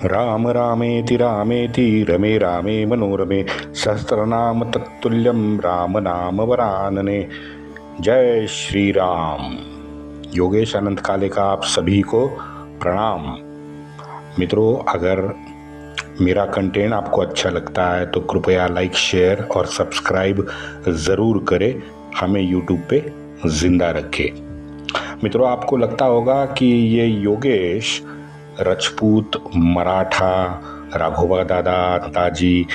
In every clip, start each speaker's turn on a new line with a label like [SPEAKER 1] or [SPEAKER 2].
[SPEAKER 1] राम रामेति रामेति रमे रामे मनोरमे सहस्रनाम तत्तुल्यम राम नाम वरानने। जय श्री राम। योगेश अनंत काले का आप सभी को प्रणाम। मित्रों, अगर मेरा कंटेंट आपको अच्छा लगता है तो कृपया लाइक, शेयर और सब्सक्राइब ज़रूर करें। हमें यूट्यूब पे जिंदा रखें। मित्रों, आपको लगता होगा कि ये योगेश राजपूत, मराठा, राघोबा दादा, ताजी,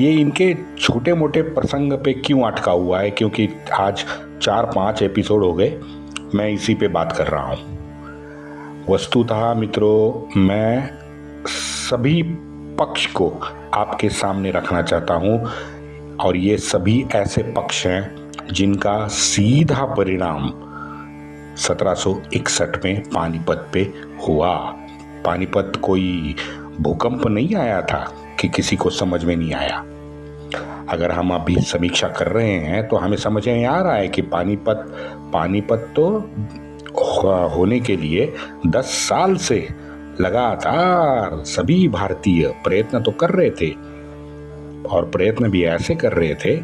[SPEAKER 1] ये इनके छोटे मोटे प्रसंग पे क्यों अटका हुआ है, क्योंकि आज 4-5 एपिसोड हो गए मैं इसी पे बात कर रहा हूँ। वस्तुतः मित्रों, मैं सभी पक्ष को आपके सामने रखना चाहता हूँ और ये सभी ऐसे पक्ष हैं जिनका सीधा परिणाम 1761 में पानीपत पे हुआ। पानीपत कोई भूकंप नहीं आया था कि किसी को समझ में नहीं आया। अगर हम अभी समीक्षा कर रहे हैं तो हमें समझ में आ रहा है कि पानीपत तो होने के लिए 10 साल से लगातार सभी भारतीय प्रयत्न तो कर रहे थे, और प्रयत्न भी ऐसे कर रहे थे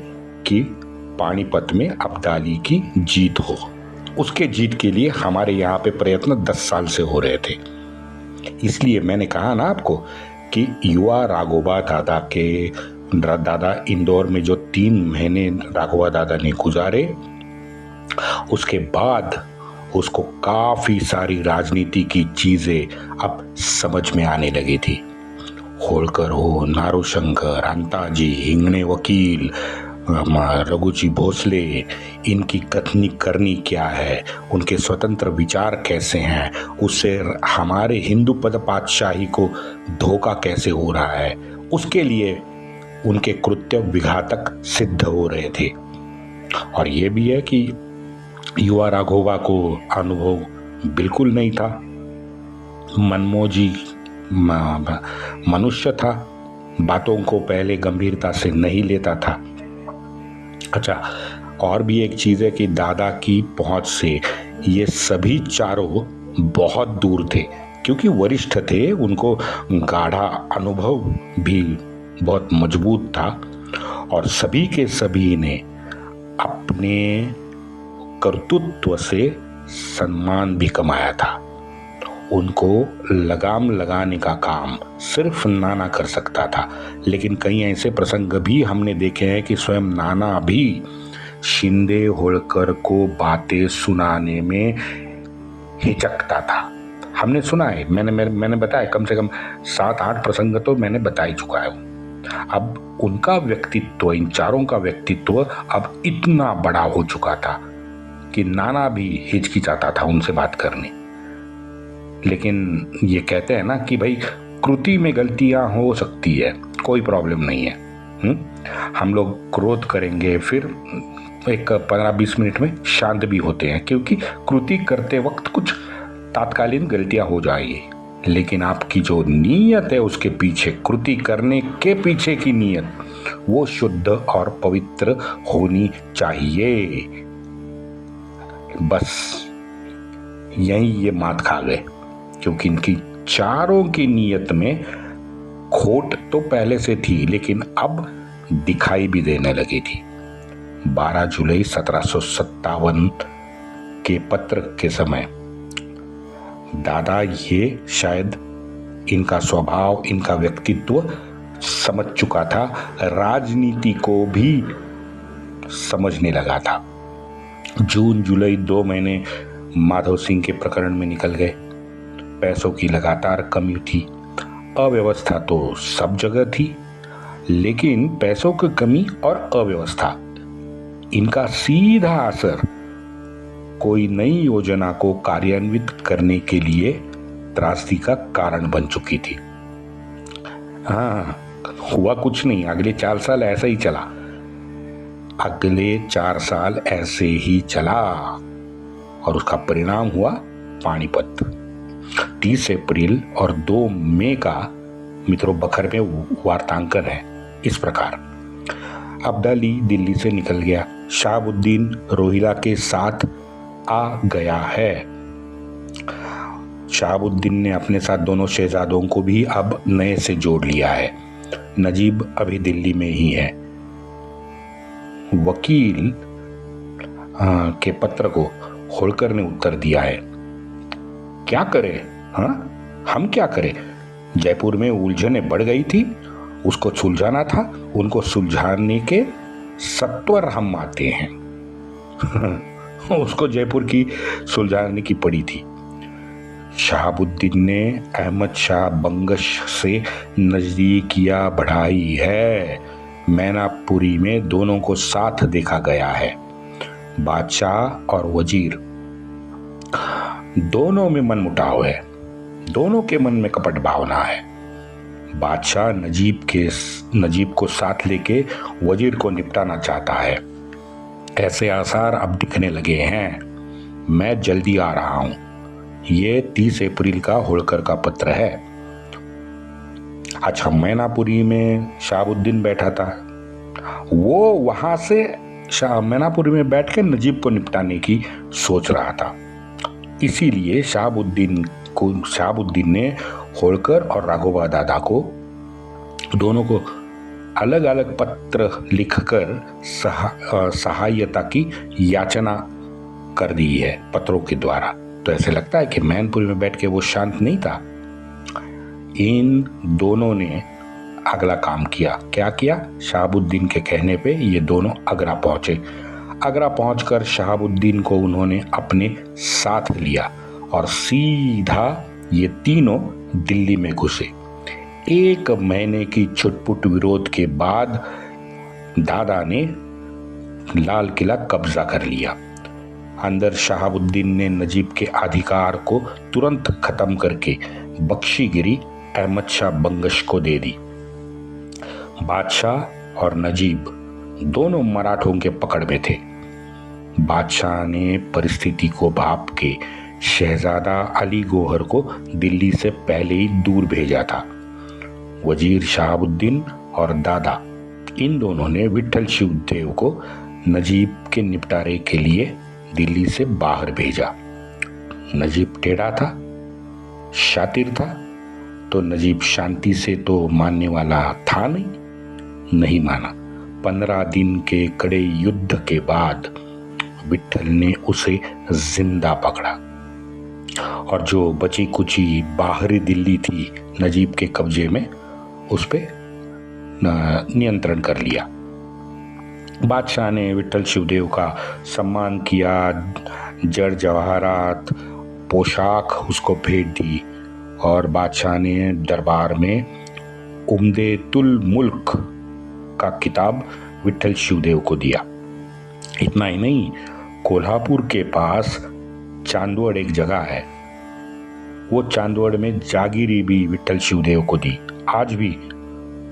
[SPEAKER 1] कि पानीपत में अब्दाली की जीत हो। उसके जीत के लिए हमारे यहाँ पे प्रयत्न 10 साल से हो रहे थे। इसलिए मैंने कहा ना आपको कि युवा राघोबा दादा इंदौर में जो 3 महीने राघोबा दादा ने गुजारे, उसके बाद उसको काफी सारी राजनीति की चीजें अब समझ में आने लगी थी। होलकर हो, नारोशंकर, अंताजी, हिंगणे वकील, रघुजी भोसले, इनकी कथनी करनी क्या है, उनके स्वतंत्र विचार कैसे हैं, उससे हमारे हिंदू पद पातशाही को धोखा कैसे हो रहा है, उसके लिए उनके कृत्य विघातक सिद्ध हो रहे थे। और ये भी है कि युवा राघोबा को अनुभव बिल्कुल नहीं था, मनमोजी मनुष्य था, बातों को पहले गंभीरता से नहीं लेता था। अच्छा, और भी एक चीज़ है कि दादा की पहुंच से ये सभी चारों बहुत दूर थे, क्योंकि वरिष्ठ थे, उनको गाढ़ा अनुभव भी बहुत मजबूत था, और सभी के सभी ने अपने कर्तृत्व से सम्मान भी कमाया था। उनको लगाम लगाने का काम सिर्फ नाना कर सकता था, लेकिन कई ऐसे प्रसंग भी हमने देखे हैं कि स्वयं नाना भी शिंदे होलकर को बातें सुनाने में हिचकता था। हमने सुना है, मैंने बताया, कम से कम 7-8 प्रसंग तो मैंने बता ही चुका है। अब उनका व्यक्तित्व, इन चारों का व्यक्तित्व अब इतना बड़ा हो चुका था कि नाना भी हिचकिचाता था उनसे बात करने। लेकिन ये कहते हैं ना कि भाई कृति में गलतियां हो सकती है, कोई प्रॉब्लम नहीं है। हम लोग क्रोध करेंगे, फिर एक 15-20 मिनट में शांत भी होते हैं, क्योंकि कृति करते वक्त कुछ तात्कालीन गलतियां हो जाएगी, लेकिन आपकी जो नीयत है उसके पीछे, कृति करने के पीछे की नीयत, वो शुद्ध और पवित्र होनी चाहिए। बस यही ये मात खा गए, क्योंकि इनकी चारों की नीयत में खोट तो पहले से थी, लेकिन अब दिखाई भी देने लगी थी। 12 जुलाई 1757 के पत्र के समय दादा ये शायद इनका स्वभाव, इनका व्यक्तित्व समझ चुका था, राजनीति को भी समझने लगा था। जून जुलाई 2 महीने माधव सिंह के प्रकरण में निकल गए। पैसों की लगातार कमी थी, अव्यवस्था तो सब जगह थी, लेकिन पैसों की कमी और अव्यवस्था, इनका सीधा असर कोई नई योजना को कार्यान्वित करने के लिए त्रासदी का कारण बन चुकी थी। हाँ, हुआ कुछ नहीं, अगले 4 साल ऐसा ही चला, अगले 4 साल ऐसे ही चला, और उसका परिणाम हुआ पानीपत। 30 अप्रैल और 2 मई का मित्रों बखर में वार्तांकन है इस प्रकार। अब्दाली दिल्ली से निकल गया, शहाबुद्दीन रोहिला के साथ आ गया है। शहाबुद्दीन ने अपने साथ दोनों शहजादों को भी अब नए से जोड़ लिया है। नजीब अभी दिल्ली में ही है। वकील के पत्र को होलकर ने उत्तर दिया है। क्या करें? हम क्या करें? जयपुर में उलझनें बढ़ गई थी, उसको सुलझाना था। उनको सुलझाने के 70 हम आते हैं। उसको जयपुर की सुलझाने की पड़ी थी। शहाबुद्दीन ने अहमद शाह बंगश से नजदीकियां बढ़ाई है। मैनापुरी में दोनों को साथ देखा गया है। बादशाह और वजीर दोनों में मनमुटाव है, दोनों के मन में कपट भावना है। बादशाह नजीब को साथ लेके वजीर को निपटाना चाहता है। ऐसे आसार अब दिखने लगे हैं। मैं जल्दी आ रहा हूं। ये 30 अप्रैल का होलकर का पत्र है। अच्छा, मैनापुरी में शहाबुद्दीन बैठा था। वो वहां से मैनापुरी में बैठ के नजीब को निपटाने की सोच रहा था। इसीलिए शहाबुद्दीन ने होलकर और राघोबा दादा को दोनों को अलग अलग पत्र लिखकर सहायता की याचना कर दी है पत्रों के द्वारा। तो ऐसे लगता है कि मैनपुरी में बैठ के वो शांत नहीं था। इन दोनों ने अगला काम किया। क्या किया? शहाबुद्दीन के कहने पे ये दोनों आगरा पहुंचे। आगरा पहुंचकर शहाबुद्दीन को उन्होंने अपने साथ लिया और सीधा ये तीनों दिल्ली में घुसे। 1 महीने की छुटपुट विरोध के बाद दादा ने लाल किला कब्जा कर लिया। अंदर शहाबुद्दीन ने नजीब के अधिकार को तुरंत खत्म करके बख्शीगिरी अहमद शाह बंगश को दे दी। बादशाह और नजीब दोनों मराठों के पकड़ में थे। बादशाह ने परिस्थिति को भांप के शहजादा अली गौहर को दिल्ली से पहले ही दूर भेजा था। वजीर शहाबुद्दीन और दादा, इन दोनों ने विट्ठल शिवदेव को नजीब के निपटारे के लिए दिल्ली से बाहर भेजा। नजीब टेढ़ा था, शातिर था, तो नजीब शांति से तो मानने वाला था नहीं माना। 15 दिन के कड़े युद्ध के बाद विट्ठल ने उसे जिंदा पकड़ा और जो बची कुची बाहरी दिल्ली थी नजीब के कब्जे में, उस पे नियंत्रण कर लिया। बादशाह ने विट्ठल शिवदेव का सम्मान किया, जड़ जवाहरात पोशाक उसको भेंट दी और बादशाह ने दरबार में उम्देतुल मुल्क का किताब विट्ठल शिवदेव को दिया। इतना ही नहीं, कोल्हापुर के पास चांदवड़ एक जगह है, वो चांदवड़ में जागीरी भी विट्ठल शिवदेव को दी। आज भी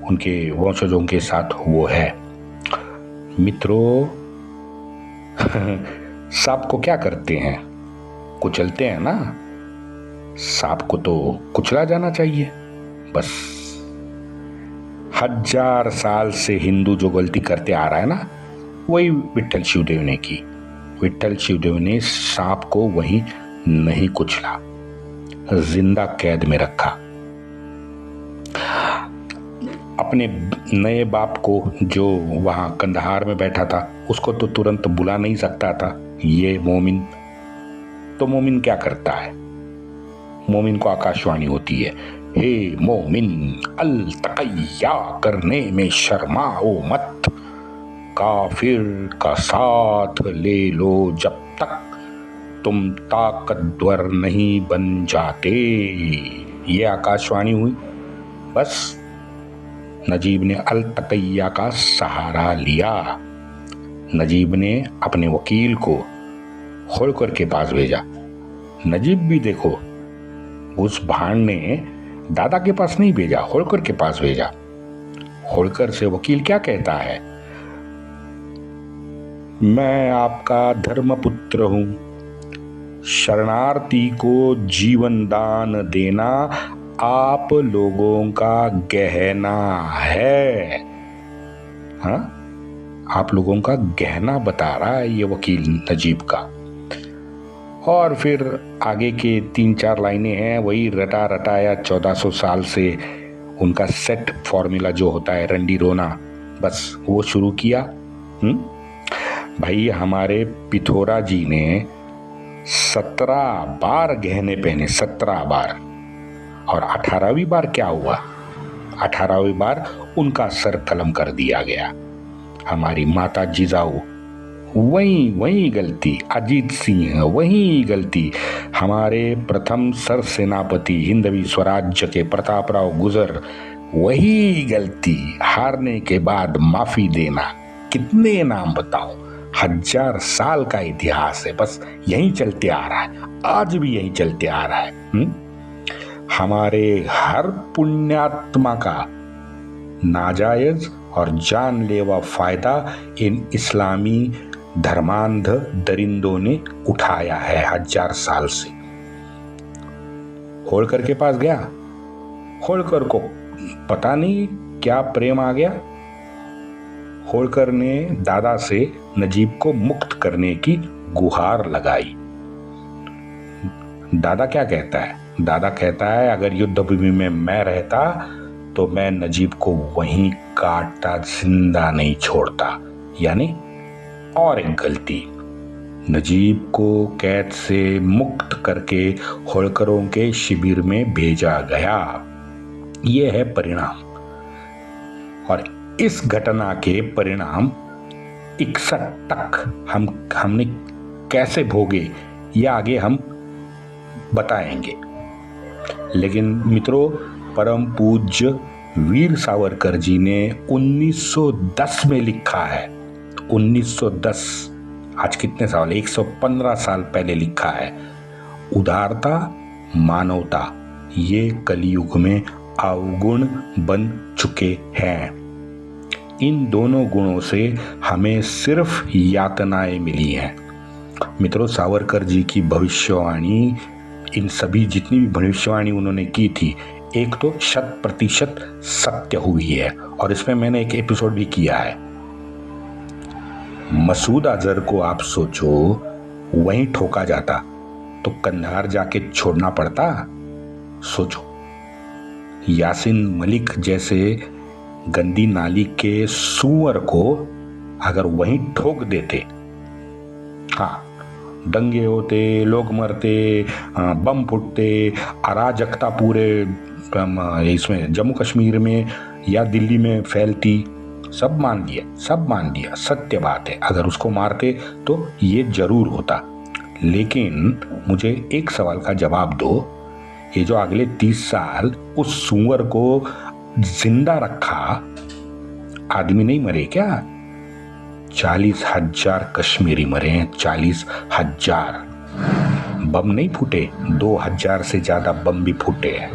[SPEAKER 1] उनके वंशजों के साथ वो है। मित्रों, सांप को क्या करते हैं? कुचलते हैं ना। सांप को तो कुचला जाना चाहिए बस। 1000 साल से हिंदू जो गलती करते आ रहा है ना, वही विट्ठल शिवदेव ने की। विट्ठल शिवदेव ने सांप को वहीं नहीं कुचला, जिंदा कैद में रखा। अपने नए बाप को जो वहां कंधार में बैठा था, उसको तो तुरंत बुला नहीं सकता था ये मोमिन। तो मोमिन क्या करता है? मोमिन को आकाशवाणी होती है, हे मोमिन, अल तकैया करने में शर्माओ मत, काफिर का साथ ले लो जब तक तुम ताकतवर नहीं बन जाते। ये आकाशवाणी हुई। बस नजीब ने अल तकैया का सहारा लिया। नजीब ने अपने वकील को होलकर के पास भेजा। नजीब भी देखो, उस भांड ने दादा के पास नहीं भेजा, होलकर के पास भेजा। होलकर से वकील क्या कहता है? मैं आपका धर्मपुत्र हूं, शरणार्थी को जीवन दान देना आप लोगों का गहना है। हाँ, आप लोगों का गहना बता रहा है ये वकील नजीब का। और फिर आगे के 3-4 लाइनें हैं वही रटा रटाया 1400 साल से उनका सेट फॉर्मूला जो होता है रंडी रोना, बस वो शुरू किया। भाई हमारे पिथोरा जी ने 17 बार गहने पहने, 17 बार, और 18वीं बार क्या हुआ? 18वीं बार उनका सर कलम कर दिया गया। हमारी माता जिजाऊ वही गलती, अजीत सिंह वही गलती, हमारे प्रथम सर सेनापति हिंदवी स्वराज्य के प्रतापराव गुजर वही गलती, हारने के बाद माफी देना। कितने नाम बताओ, 1000 साल का इतिहास है, बस यही चलते आ रहा है, आज भी यही चलते आ रहा है। हमारे हर पुण्यात्मा का नाजायज और जानलेवा फायदा इन इस्लामी धर्मांध दरिंदों ने उठाया है 1000 साल से। होलकर के पास गया, होलकर को पता नहीं क्या प्रेम आ गया, होलकर ने दादा से नजीब को मुक्त करने की गुहार लगाई। दादा क्या कहता है? दादा कहता है अगर युद्ध भूमि में मैं रहता तो मैं नजीब को वहीं काटता, जिंदा नहीं छोड़ता। यानी और एक गलती, नजीब को कैद से मुक्त करके होलकरों के शिविर में भेजा गया। ये है परिणाम, और इस घटना के परिणाम 61 तक हमने कैसे भोगे ये आगे हम बताएंगे। लेकिन मित्रों, परम पूज्य वीर सावरकर जी ने 1910 में लिखा है, 1910, आज कितने साल, 115 साल पहले लिखा है, उदारता मानवता ये कलयुग में अवगुण बन चुके हैं। इन दोनों गुणों से हमें सिर्फ यातनाएं मिली हैं। मित्रों, सावरकर जी की भविष्यवाणी, इन सभी जितनी भी भविष्यवाणी उन्होंने की थी, एक तो 100% सत्य हुई है, और इसमें मैंने एक एपिसोड भी किया है। मसूद अजहर को आप सोचो, वहीं ठोका जाता तो कंधार जाके छोड़ना पड़ता? सोचो, यासीन मलिक जैसे गंदी नाली के सूअर को अगर वहीं ठोक देते, हाँ, दंगे होते, लोग मरते, बम फूटते, अराजकता पूरे इसमें जम्मू कश्मीर में या दिल्ली में फैलती, सब मान लिया, सत्य बात है। अगर उसको मारते तो ये जरूर होता। लेकिन मुझे एक सवाल का जवाब दो, ये जो अगले 30 साल उस सूअर को जिंदा रखा, आदमी नहीं मरे क्या? 40,000 कश्मीरी मरे हैं, 40,000। बम नहीं फूटे, 2000 से ज्यादा बम भी फूटे हैं।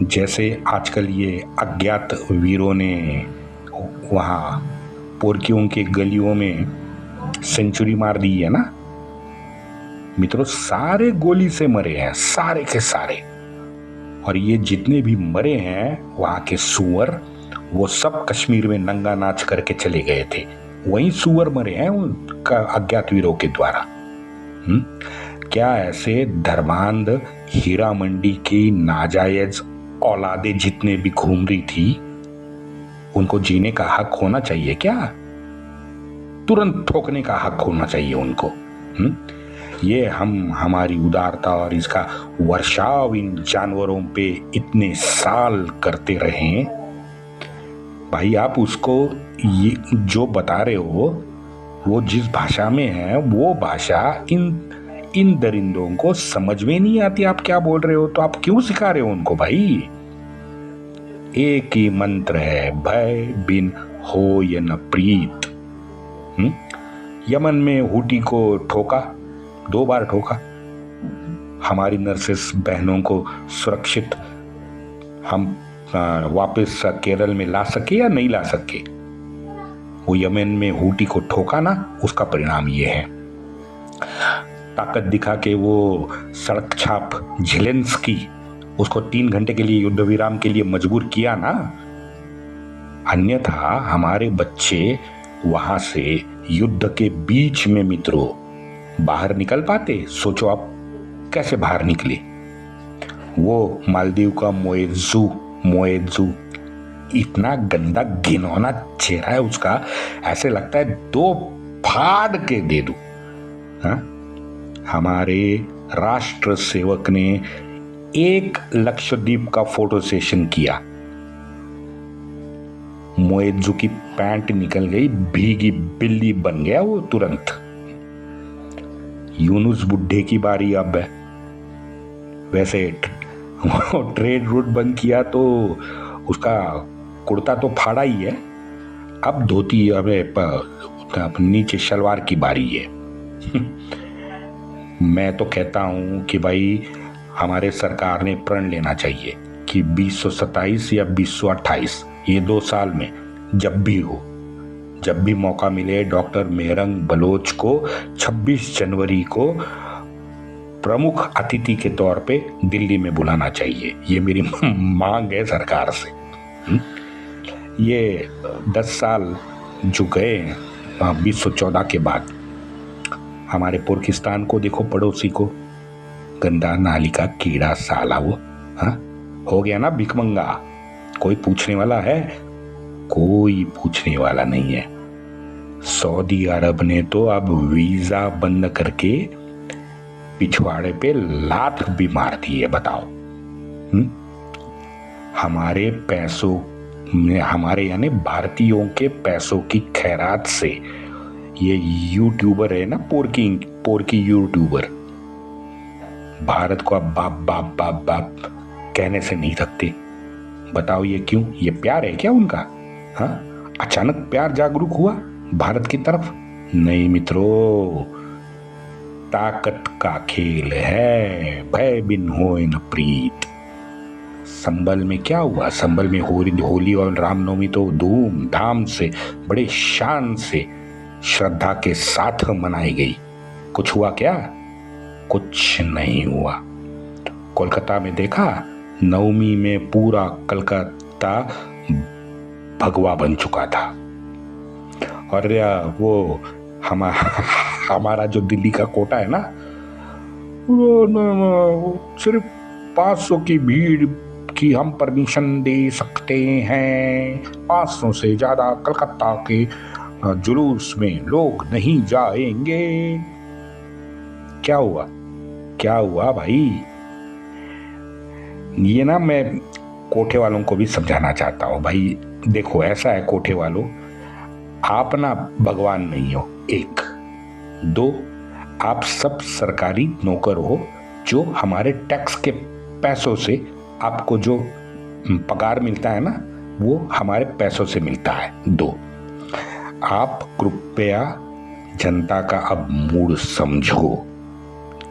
[SPEAKER 1] जैसे आजकल ये अज्ञात वीरों ने वहाँ पोरकियों के गलियों में सेंचुरी मार दी है ना मित्रों, सारे गोली से मरे हैं, सारे के सारे। और ये जितने भी मरे हैं वहाँ के सूअर, वो सब कश्मीर में नंगा नाच करके चले गए थे, वहीं सूअर मरे हैं उनका अज्ञात वीरों के द्वारा। क्या ऐसे धर्मांध हीरा मंडी की नाजायज औलादे जितने भी घूम रही थी, उनको जीने का हक होना चाहिए क्या? तुरंत ठोकने का हक होना चाहिए उनको। ये हमारी उदारता और इसका वर्षाव इन जानवरों पे इतने साल करते रहे। भाई आप उसको ये जो बता रहे हो वो जिस भाषा में है, वो भाषा इन दरिंदों को समझ में नहीं आती। आप क्या बोल रहे हो, तो आप क्यों सिखा रहे हो उनको? भाई एक ही मंत्र है, भय बिन हो य न प्रीत। यमन में हूटी को ठोका, 2 बार ठोका। हमारी नर्सेस बहनों को सुरक्षित हम वापस केरल में ला सके या नहीं ला सके, वो यमन में हूटी को ठोका ना, उसका परिणाम ये है। ताकत दिखा के वो सड़क छाप झेलेंस्की उसको 3 घंटे के लिए युद्ध विराम के लिए मजबूर किया ना, अन्यथा हमारे बच्चे वहां से युद्ध के बीच में मित्रों बाहर निकल पाते? सोचो आप कैसे बाहर निकले। वो मालदीव का मोएजू इतना गंदा घिनौना चेहरा है उसका, ऐसे लगता है दो फाड़ के दे दूं। हाँ? हमारे राष्ट्र सेवक ने एक लक्षद्वीप का फोटो सेशन किया, मोएजू की पैंट निकल गई, भीगी बिल्ली बन गया वो तुरंत। यूनुस बुड्ढे की बारी अब है। वैसे वो ट्रेड रूट बंद किया तो उसका कुर्ता तो फाड़ा ही है, अब धोती नीचे शलवार की बारी है। मैं तो कहता हूं कि भाई हमारे सरकार ने प्रण लेना चाहिए कि 2027 या 2028 ये 2 साल में जब भी मौका मिले डॉक्टर मेहरंग बलोच को 26 जनवरी को प्रमुख अतिथि के तौर पे दिल्ली में बुलाना चाहिए। ये मेरी मांग है सरकार से। ये 10 साल जो गए 2014 के बाद, हमारे पाकिस्तान को देखो, पड़ोसी को, गंदा नाली का कीड़ा साला वो। हाँ, हो गया ना भिखमंगा। कोई पूछने वाला है? कोई पूछने वाला नहीं है। सऊदी अरब ने तो अब वीजा बंद करके पिछवाड़े पे लात भी मार दी है, बताओ। हमारे पैसों में, हमारे यानी भारतीयों के पैसों की खैरात से ये यूट्यूबर है ना, पोरकी यूट्यूबर, भारत को अब बाप बाप बाप बाप कहने से नहीं थकते। बताओ ये क्यों? ये प्यार है क्या उनका? हाँ, अचानक प्यार जागरूक हुआ भारत की तरफ? नहीं मित्रों, ताकत का खेल है, भय बिन होए न प्रीत। संबल में क्या हुआ? संबल में होली और रामनवमी तो धूमधाम से, बड़े शान से, श्रद्धा के साथ मनाई गई। कुछ हुआ क्या? कुछ नहीं हुआ। कोलकाता में देखा, नवमी में पूरा कलकत्ता भगवा बन चुका था। और वो हमारा जो दिल्ली का कोटा है ना, वो सिर्फ 500 की भीड़ की हम परमिशन दे सकते हैं, 500 से ज्यादा कलकत्ता के जुलूस में लोग नहीं जाएंगे। क्या हुआ भाई? ये ना मैं कोठे वालों को भी समझाना चाहता हूँ। भाई देखो, ऐसा है कोठे वालों, आप ना भगवान नहीं हो, 1। 2, आप सब सरकारी नौकर हो जो हमारे टैक्स के पैसों से, आपको जो पगार मिलता है ना, वो हमारे पैसों से मिलता है। 2, आप कृपया जनता का अब मूड समझो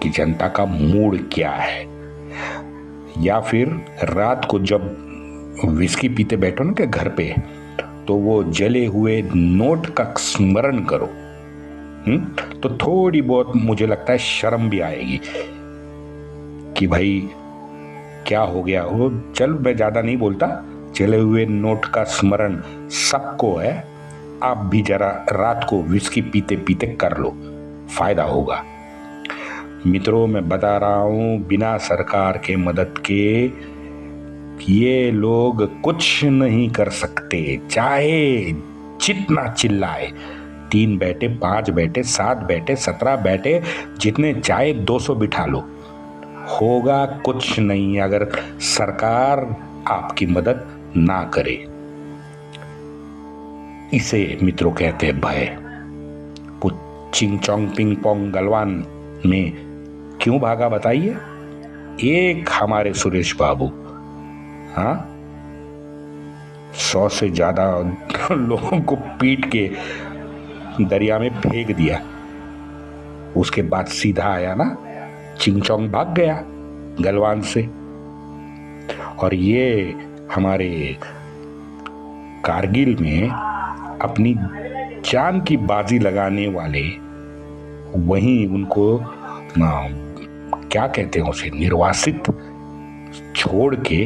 [SPEAKER 1] कि जनता का मूड क्या है। या फिर रात को जब विस्की पीते बैठो ना के घर पे, तो वो जले हुए नोट का स्मरण करो। तो थोड़ी बहुत मुझे लगता है शर्म भी आएगी कि भाई क्या हो गया वो। चल, मैं ज्यादा नहीं बोलता, जले हुए नोट का स्मरण सबको है। आप भी जरा रात को विस्की पीते पीते कर लो, फायदा होगा। मित्रों, मैं बता रहा हूं, बिना सरकार के मदद के ये लोग कुछ नहीं कर सकते, चाहे जितना चिल्लाए। 3 बैठे, 5 बैठे, 7 बैठे, 17 बैठे, जितने चाहे 200 बिठा लो, होगा कुछ नहीं अगर सरकार आपकी मदद ना करे। इसे मित्रों कहते हैं भय। चिंग चोंग पिंग पोंग गलवान में क्यों भागा बताइए? एक हमारे सुरेश बाबू, हाँ, 100 से ज्यादा लोगों को पीट के दरिया में फेंक दिया। उसके बाद सीधा आया ना, चिंगचोंग भाग गया गलवान से। और ये हमारे कारगिल में अपनी जान की बाजी लगाने वाले, वहीं उनको क्या कहते हैं उसे, निर्वासित छोड़ के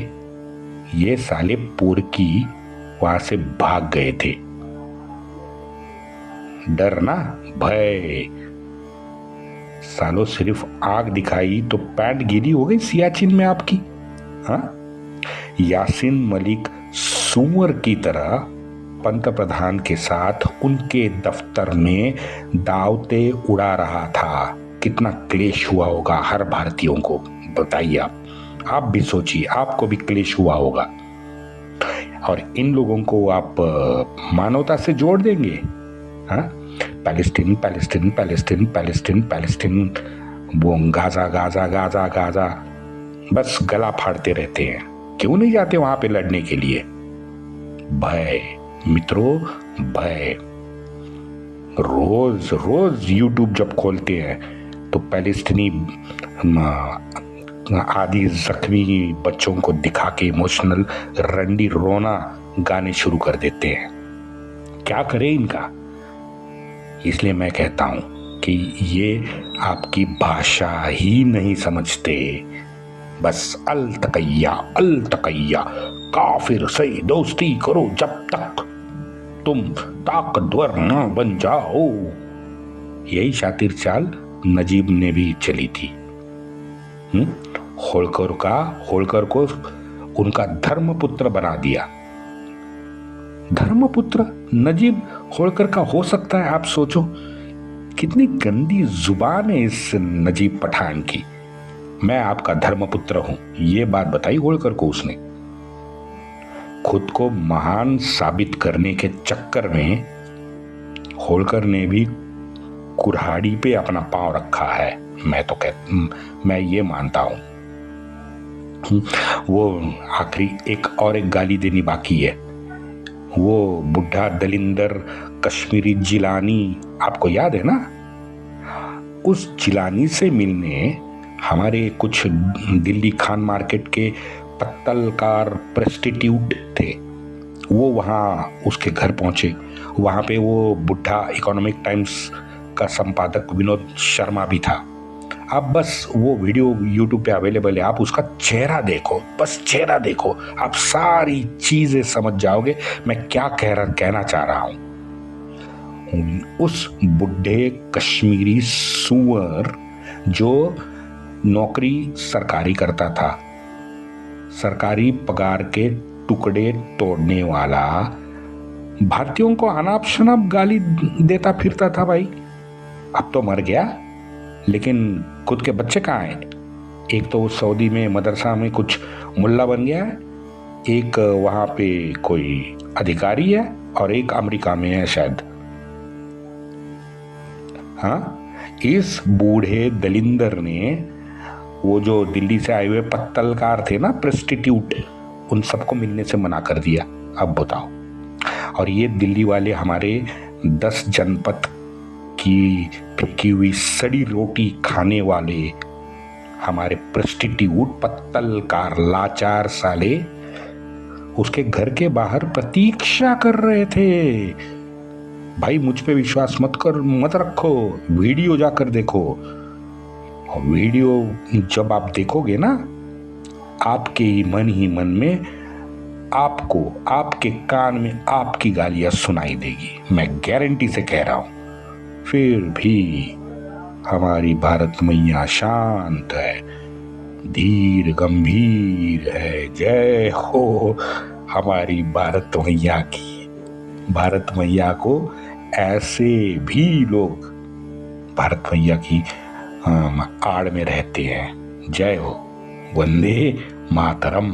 [SPEAKER 1] ये साले पोरकी वहां से भाग गए थे। डर ना, भय। सालों सिर्फ आग दिखाई तो पैंट गीली हो गई सियाचिन में आपकी। हाँ, यासीन मलिक सुअर की तरह पंतप्रधान के साथ उनके दफ्तर में दावते उड़ा रहा था। कितना क्लेश हुआ होगा हर भारतीयों को, बताइए आप भी सोचिए, आपको भी क्लेश हुआ होगा। और इन लोगों को आप मानवता से जोड़ देंगे? हाँ, Palestine Palestine Palestine Palestine Palestine, वो गाजा गाजा गाजा गाजा, बस गला फाड़ते रहते हैं। क्यों नहीं जाते वहां पे लड़ने के लिए? भय मित्रों, भय। रोज रोज यूट्यूब जब खोलते हैं तो पैलेस्टीनी आदि जख्मी बच्चों को दिखा के इमोशनल रंडी रोना गाने शुरू कर देते हैं। क्या करें इनका? इसलिए मैं कहता हूं कि ये आपकी भाषा ही नहीं समझते। बस अल तकैया काफिर से दोस्ती करो जब तक तुम ताकतवर ना बन जाओ। यही शातिर चाल नजीब ने भी चली थी। होलकर को उनका धर्मपुत्र बना दिया। धर्मपुत्र नजीब होलकर का हो सकता है? आप सोचो, कितनी गंदी जुबान है इस नजीब पठान की। मैं आपका धर्मपुत्र हूं, ये बात बताई होलकर को उसने। खुद को महान साबित करने के चक्कर में होलकर ने भी कुल्हाड़ी पे अपना पांव रखा है। मैं ये मानता हूं। वो आखिरी एक गाली देनी बाकी है। वो बुढ़ा दलिंदर कश्मीरी जिलानी, आपको याद है ना? उस जिलानी से मिलने हमारे कुछ दिल्ली खान मार्केट के पत्तलकार प्रेस्टिट्यूट थे, वो वहाँ उसके घर पहुंचे। वहाँ पे वो बुढ़ा इकोनॉमिक टाइम्स का संपादक विनोद शर्मा भी था। अब बस वो वीडियो यूट्यूब पे अवेलेबल है, आप उसका चेहरा देखो, बस चेहरा देखो, आप सारी चीजें समझ जाओगे मैं क्या कहना चाह रहा हूं। उस बुढ़े कश्मीरी सुअर जो नौकरी सरकारी करता था, सरकारी पगार के टुकड़े तोड़ने वाला, भारतीयों को अनाप शनाप गाली देता फिरता था भाई। अब तो मर गया, लेकिन खुद के बच्चे कहाँ हैं? एक तो सऊदी में मदरसा में कुछ मुल्ला बन गया है, एक वहाँ पे कोई अधिकारी है, और एक अमेरिका में है शायद। हाँ, इस बूढ़े दलिंदर ने वो जो दिल्ली से आए हुए पत्तलकार थे ना, प्रेस्टिट्यूट, उन सबको मिलने से मना कर दिया। अब बताओ। और ये दिल्ली वाले हमारे 10 जनपद की फेंकी हुई सड़ी रोटी खाने वाले हमारे प्रेस्टिट्यूट पत्तलकार लाचार साले उसके घर के बाहर प्रतीक्षा कर रहे थे। भाई मुझ पे विश्वास मत रखो, वीडियो जाकर देखो। और वीडियो जब आप देखोगे ना, आपके ही मन में आपको, आपके कान में आपकी गालियां सुनाई देगी, मैं गारंटी से कह रहा हूं। फिर भी हमारी भारत मैया शांत है, धीर गंभीर है। जय हो हमारी भारत मैया की। भारत मैया को ऐसे भी लोग भारत मैया की आड़ में रहते हैं। जय हो, वंदे मातरम।